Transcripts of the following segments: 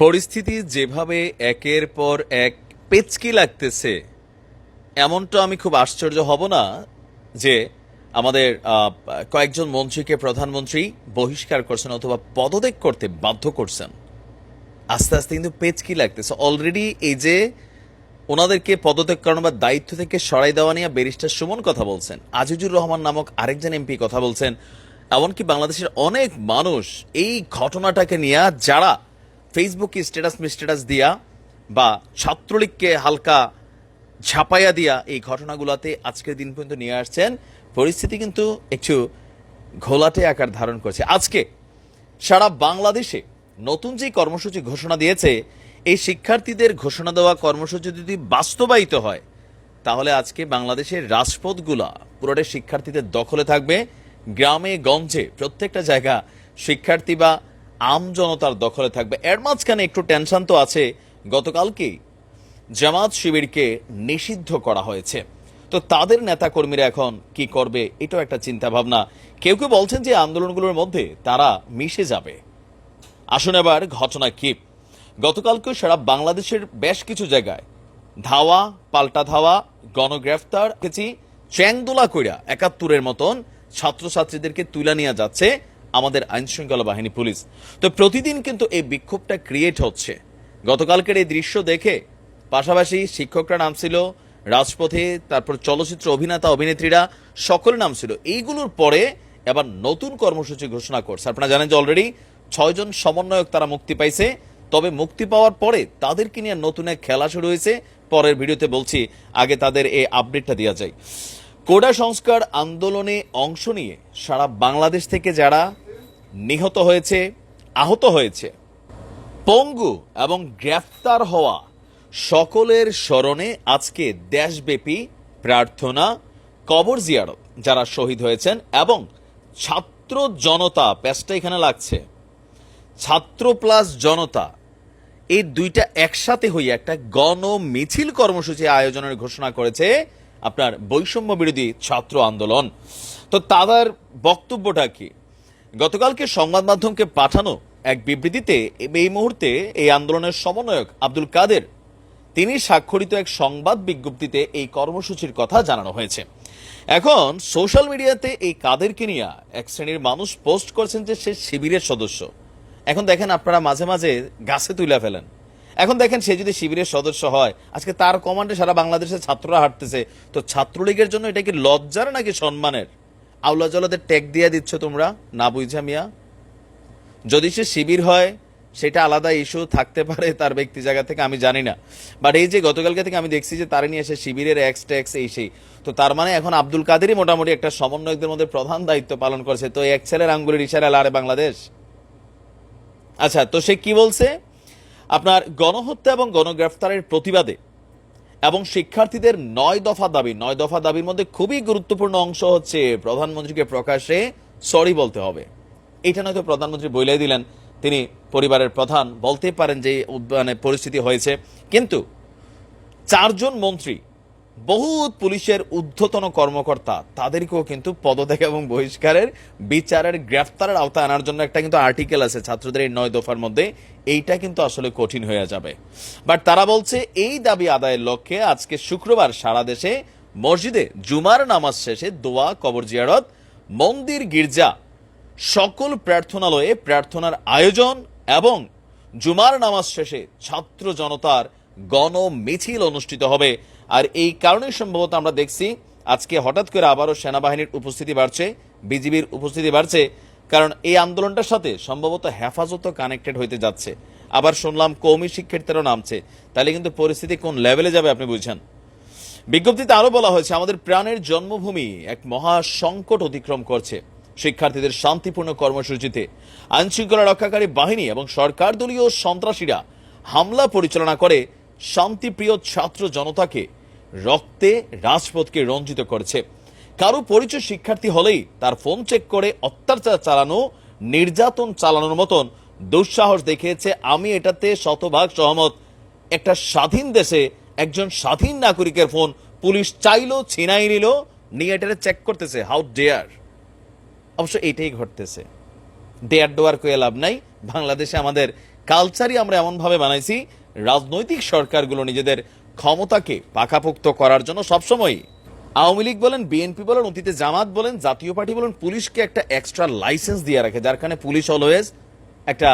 পরিস্থিতি যেভাবে একের পর এক পেচকি লাগতেছে, এমনটা আমি খুব আশ্চর্য হব না যে আমাদের কয়েকজন মন্ত্রীকে প্রধানমন্ত্রী বহিষ্কার করছেন অথবা পদত্যাগ করতে বাধ্য করছেন। আস্তে আস্তে কিন্তু পেচকি লাগতেছে অলরেডি। এই যে ওনাদেরকে পদত্যাগ করানো বা দায়িত্ব থেকে সরাই দেওয়া নিয়ে ব্যারিস্টার সুমন কথা বলছেন, আজিজুর রহমান নামক আরেকজন এমপি কথা বলছেন, এমনকি বাংলাদেশের অনেক মানুষ এই ঘটনাটাকে নিয়ে যারা ফেসবুকে স্ট্যাটাস দিয়া বা ছাত্রলীগকে হালকা ঝাপাইয়া দিয়া এই ঘটনাগুলোতে আজকের দিন পর্যন্ত নিয়ে আসছেন। পরিস্থিতি কিন্তু একটু ঘোলাটে আকার ধারণ করছে। আজকে সারা বাংলাদেশে নতুন যে কর্মসূচি ঘোষণা দিয়েছে, এই শিক্ষার্থীদের ঘোষণা দেওয়া কর্মসূচি যদি বাস্তবায়িত হয়, তাহলে আজকে বাংলাদেশের রাজপথগুলা পুরোটাই শিক্ষার্থীদের দখলে থাকবে। গ্রামে গঞ্জে প্রত্যেকটা জায়গা শিক্ষার্থী বা আম জনতার দখলে থাকবে। এর মাঝখানে একটু টেনশন তো আছে, গতকালকেই জামাত শিবিরকে নিষিদ্ধ করা হয়েছে। তো তাদের নেতাকর্মীরা এখন কি করবে, এটাও একটা চিন্তা ভাবনা। কেউ কেউ বলছেন যে আন্দোলনগুলোর মধ্যে তারা মিশে যাবে। আসুন এবার ঘটনা কি। গতকালকে সারা বাংলাদেশের বেশ কিছু জায়গায় ধাওয়া, পাল্টা ধাওয়া, গণগ্রেফতার দেখেছি। চ্যাংদোলা কইরা ৭১-এর মতন ছাত্রছাত্রীদেরকে তুলে নিয়ে যাচ্ছে আমাদের আইন শৃঙ্খলা বাহিনী, পুলিশ। তো প্রতিদিন কিন্তু এই বিক্ষোভটা ক্রিয়েট হচ্ছে। গতকালকের এই দৃশ্য দেখে পাশাপাশি শিক্ষকরা নামছিল রাজপথে, তারপর চলচ্চিত্র অভিনেতা অভিনেত্রীরা সকলে নামছিল। এইগুলোর পরে এবার নতুন কর্মসূচি ঘোষণা করছে। আপনারা জানেন যে অলরেডি ৬ জন সমন্বয়ক তারা মুক্তি পাইছে। তবে মুক্তি পাওয়ার পরে তাদেরকে নিয়ে নতুন এক খেলা শুরু হয়েছে। পরের ভিডিওতে বলছি, আগে তাদের এই আপডেটটা দেওয়া যায়। কোটা সংস্কার আন্দোলনে অংশ নিয়ে সারা বাংলাদেশ থেকে যারা নিহত হয়েছে, আহত হয়েছে, পঙ্গু এবং গ্রেফতার হওয়া সকলের স্মরণে আজকে দেশব্যাপী প্রার্থনা, কবর জিয়ারত যারা শহীদ হয়েছেন এবং ছাত্র জনতা, প্যাচটা এখানে লাগছে, ছাত্র প্লাস জনতা, এই দুইটা একসাথে হয়ে একটা গণ মিছিল কর্মসূচি আয়োজনের ঘোষণা করেছে আপনার বৈষম্য বিরোধী ছাত্র আন্দোলন। তো তাদের বক্তব্যটা কি? গতকালকে সংবাদ মাধ্যমকে পাঠানো এক বিবৃতিতে এই মুহূর্তে এই আন্দোলনের সমন্বয়ক আব্দুল কাদের তিনি স্বাক্ষরিত এক সংবাদ বিজ্ঞপ্তিতে এই কর্মসূচির কথা জানানো হয়েছে। এখন সোশ্যাল মিডিয়াতে এই কাদেরকে নিয়ে এক শ্রেণীর মানুষ পোস্ট করছেন যে সে শিবিরের সদস্য। এখন দেখেন, আপনারা মাঝে মাঝে গাছে তুলে ফেলেন। এখন দেখেন, সে যদি শিবিরের সদস্য হয়, আজকে তার কমান্ডে সারা বাংলাদেশের ছাত্ররা হাঁটতেছে, তো ছাত্রলীগের জন্য এটা কি লজ্জার নাকি সম্মানের? আউলা জলাদের ট্যাগ দিয়ে দিচ্ছ তোমরা না বুঝা মিয়া। যদি সে শিবির হয় সেটা আলাদা ইস্যু থাকতে পারে তার ব্যক্তি জায়গা থেকে, আমি জানি না। বাট এই যে গতকালকে থেকে আমি দেখছি যে তারা নিয়ে এসে শিবিরের এক্স ট্যাক্স এই সেই, তো তার মানে এখন আব্দুল কাদেরই মোটামুটি একটা সমন্বয়কদের মধ্যে প্রধান দায়িত্ব পালন করছে। তো এক ছেলের আঙ্গুলের ইশারা লারে বাংলাদেশ। আচ্ছা, তো সে কি বলছে? আপনার গণহত্যা এবং গণগ্রেফতারের প্রতিবাদে এবং শিক্ষার্থীদের ৯ দফা দাবি, ৯ দফা দাবির মধ্যে খুবই গুরুত্বপূর্ণ অংশ হচ্ছে প্রধানমন্ত্রীকে প্রকাশ্যে সরি বলতে হবে। এটা নয়তো প্রধানমন্ত্রী বলেই দিলেন, তিনি পরিবারের প্রধান, বলতে পারেন যে মানে পরিস্থিতি হয়েছে। কিন্তু ৪ জন মন্ত্রী, বহুত পুলিশের ঊর্ধ্বতন কর্মকর্তা, তাদেরকেও কিন্তু পদত্যাগ এবং বহিষ্কারের, বিচারের, গ্রেফতারের আওতায় আনার জন্য একটা কিন্তু আর্টিকেল আছে ছাত্রদের এই ৯ দফার মধ্যে। এইটা কিন্তু আসলে কঠিন হয়ে যাবে। বাট তারা বলছে এই দাবি আদায়ের লক্ষ্যে আজকে শুক্রবার সারা দেশে মসজিদে জুমার নামাজ শেষে দোয়া, কবর জিয়ারত, মন্দির, গির্জা, সকল প্রার্থনালয়ে প্রার্থনার আয়োজন এবং জুমার নামাজ শেষে ছাত্র জনতার গণ মিছিল অনুষ্ঠিত হবে। আর এই কারণে সম্ভবত আমরা দেখছি আজকে হঠাৎ করে আবারও সেনাবাহিনীর উপস্থিতি বাড়ছে, বিজিবির উপস্থিতি বাড়ছে, কারণ এই আন্দোলনটার সাথে সম্ভবত হেফাজতও কানেক্টেড হইতে যাচ্ছে। আবার শুনলাম কওমি শিক্ষার্থীরাও নামছে। তাহলে কিন্তু পরিস্থিতি কোন লেভেলে যাবে আপনি বুঝছেন। বিজ্ঞপ্তিতে আরো বলা হয়েছে, আমাদের প্রাণের জন্মভূমি এক মহা সংকট অতিক্রম করছে। শিক্ষার্থীদের শান্তিপূর্ণ কর্মসূচিতে আইনশৃঙ্খলা রক্ষাকারী বাহিনী এবং সরকার দলীয় সন্ত্রাসীরা হামলা পরিচালনা করে শান্তিপ্রিয় ছাত্র জনতাকে রক্তে রাজপথকে রঞ্জিত করেছে। কারো পরিচয় শিক্ষার্থী হলেই তার ফোন চেক করে অত্যাচার চালানো, নির্যাতন চালানোর মতন দুঃসাহস দেখিয়েছে। আমি এটাতে শতভাগ সহমত। একটা স্বাধীন দেশে একজন স্বাধীন নাগরিকের ফোন পুলিশ চাইলো, ছিনাই নিল, নিয়ে এটারে চেক করতেছে। How dare! অবশ্য এটাই ঘটতেছে। ডেয়ার ডোয়ার কয়ে লাভ নাই। বাংলাদেশে আমাদের কালচারই আমরা এমনভাবে বানাইছি, রাজনৈতিক সরকারগুলো নিজেদের ক্ষমতাকে পাকাপোক্ত করার জন্য সবসময় আওয়ামী লীগ বলেন, বিএনপি বলেন, অতীতে জামাত বলেন, জাতীয় পার্টি বলেন, পুলিশকে একটা এক্সট্রা লাইসেন্স দিয়ে রাখে, যার কারণে পুলিশ অলওয়েজ একটা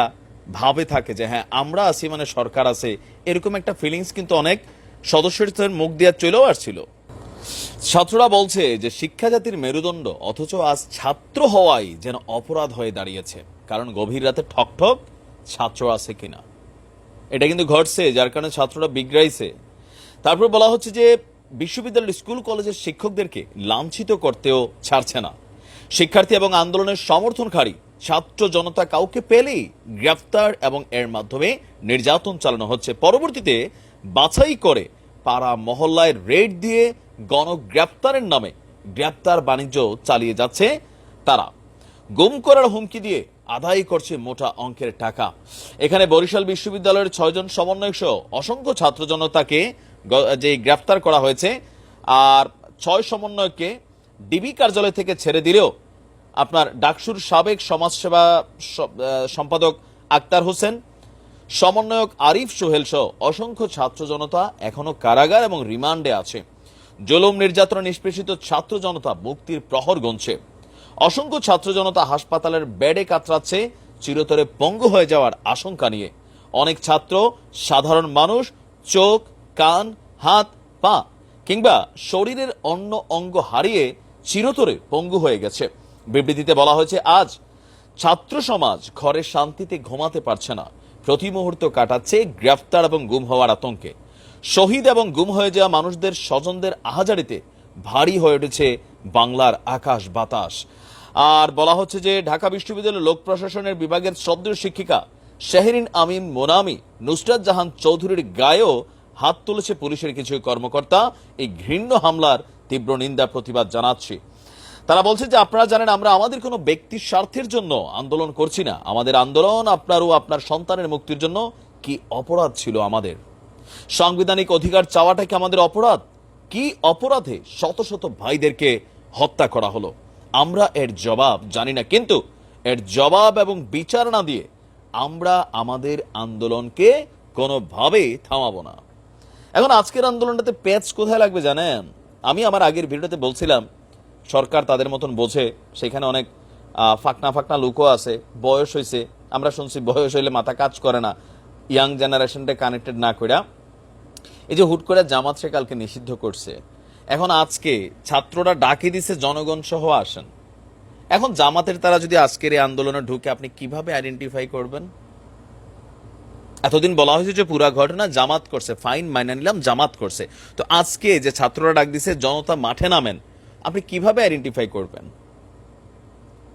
ভাবে থাকে যে হ্যাঁ আমরা আছি মানে সরকার আছে, এরকম একটা ফিলিংস কিন্তু অনেক সদস্যের মুখ দিয়ে চলেও আসছিল। ছাত্ররা বলছে যে শিক্ষা জাতির মেরুদণ্ড, অথচ আজ ছাত্র হওয়াই যেন অপরাধ হয়ে দাঁড়িয়েছে, কারণ গভীর রাতে ঠক ঠক ছাত্র আছে কিনা এটা কিন্তু ঘটছে, যার কারণে ছাত্ররা বিগড়াইছে। তারপর বলা হচ্ছে যে বিশ্ববিদ্যালয়ের স্কুল কলেজের শিক্ষকদেরকে লাঞ্ছিত করতেও ছাড়ছে না। শিক্ষার্থী এবং আন্দোলনের সমর্থনকারী ছাত্র জনতা কাউকে পেলেই গ্রেফতার এবং এর মাধ্যমে নির্যাতন চালানো হচ্ছে। পরবর্তীতে বাছাই করে পাড়া মহল্লায় রেড দিয়ে গণগ্রেপ্তারের নামে গ্রেপ্তার বাণিজ্য চালিয়ে যাচ্ছে তারা। গুম করার হুমকি দিয়ে আদায় করছে মোটা অঙ্কের টাকা। এখানে বরিশাল বিশ্ববিদ্যালয়ের 6 জন সমন্বয়ক সহ অসংখ্য ছাত্র জনতাকে যে গ্রেফতার করা হয়েছে, আর 6 সমন্বয়ককে ডিবি কার্যালয় থেকে ছেড়ে দিলেও আপনার ডাকসুর সাবেক সমাজসেবা সম্পাদক আক্তার হোসেন, সমন্বয়ক আরিফ সোহেল সহ অসংখ্য ছাত্র জনতা এখনো কারাগার এবং রিমান্ডে আছে। জুলুম নির্যাতন নিষ্পেষিত ছাত্র জনতা মুক্তির প্রহর গুনছে। অসংখ্য ছাত্র জনতা হাসপাতালের বেডে কাতরাচ্ছে চিরতরে পঙ্গু হয়ে যাওয়ার আশঙ্কা নিয়ে। অনেক ছাত্র, সাধারণ মানুষ চোখ, কান, হাত, পা কিংবা শরীরের অন্য অঙ্গ হারিয়ে চিরতরে পঙ্গু হয়ে গেছে। বিবৃতিতে বলা হয়েছে, আজ ছাত্র সমাজ ঘরে শান্তিতে ঘুমাতে পারছে না, প্রতি মুহূর্ত কাটাচ্ছে গ্রেফতার এবং গুম হওয়ার আতঙ্কে। শহীদ এবং গুম হয়ে যাওয়া মানুষদের স্বজনদের আহাজারিতে ভারী হয়ে উঠেছে বাংলার আকাশ বাতাস। আর বলা হচ্ছে যে ঢাকা বিশ্ববিদ্যালয়ের লোক প্রশাসনের বিভাগের শ্রদ্ধেয় শিক্ষিকা শেহরিন আমিন মোনামি নুসরাত জাহান চৌধুরীর গায়েও হাত তুলেছে পুলিশের কিছু কর্মকর্তা। এই ঘৃণ্য হামলার তীব্র নিন্দা প্রতিবাদ জানাচ্ছি। তারা বলছে যে আপনারা জানেন আমরা আমাদের কোনো ব্যক্তির স্বার্থের জন্য আন্দোলন করছি না, আমাদের আন্দোলন আপনার ও আপনার সন্তানের মুক্তির জন্য। কি অপরাধ ছিল আমাদের? সাংবিধানিক অধিকার চাওয়াটা কি আমাদের অপরাধ? কি অপরাধে শত শত ভাইদেরকে হত্যা করা হলো? আমরা এর জবাব জানি না, কিন্তু এর জবাব এবং বিচার না দিয়ে আমরা আমাদের আন্দোলনকে কোনোভাবেই থামাবো না। এখন আজকের আন্দোলনটাতে পেঁচ কোথায় লাগবে জানেন? আমি আমার আগের ভিডিওতে বলছিলাম সরকার তাদের মতন বোঝে, সেখানে অনেক ফাঁকনা ফাঁকনা লুকও আছে। বয়স হয়েছে, আমরা শুনছি বয়স হইলে মাথা কাজ করে না, ইয়াং জেনারেশনটা কানেক্টেড না কইরা এই যে হুট করে জামাত সে কালকে নিষিদ্ধ করছে, এখন আজকে ছাত্ররা ডাকি দিছে জনগণ সহ আসেন। এখন জামাতের তারা যদি আজকের এই আন্দোলনে ঢুকে আপনি কিভাবে আইডেন্টিফাই করবেন? এতদিন বলা হয়েছে যে পুরা ঘটনা জামাত করছে, ফাইন মাইনা নিলাম জামাত করছে, তো আজকে যে ছাত্ররা ডাক দিছে জনতা মাঠে নামেন, আপনি কিভাবে আইডেন্টিফাই করবেন?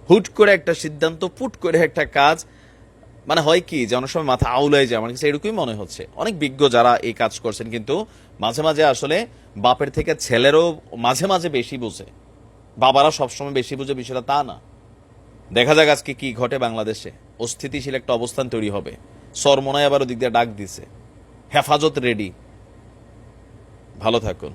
হুট করে একটা সিদ্ধান্ত, ফুট করে একটা কাজ, মানে হয় কি যে অনেক সময় মাথা আউলাই যায়। আমার কাছে এরকমই মনে হচ্ছে অনেক বিজ্ঞ যারা এই কাজ করছেন, কিন্তু মাঝে মাঝে আসলে বাপের থেকে ছেলেরও মাঝে মাঝে বেশি বুঝে, বাবারা সবসময় বেশি বুঝে বিষয়টা তা না। দেখা যাক আজকে কি ঘটে বাংলাদেশে। অস্থিতিশীল একটা অবস্থান তৈরি হবে। সরমনায় আবার ওদিক দিয়ে ডাক দিছে, হেফাজত রেডি। ভালো থাকুন।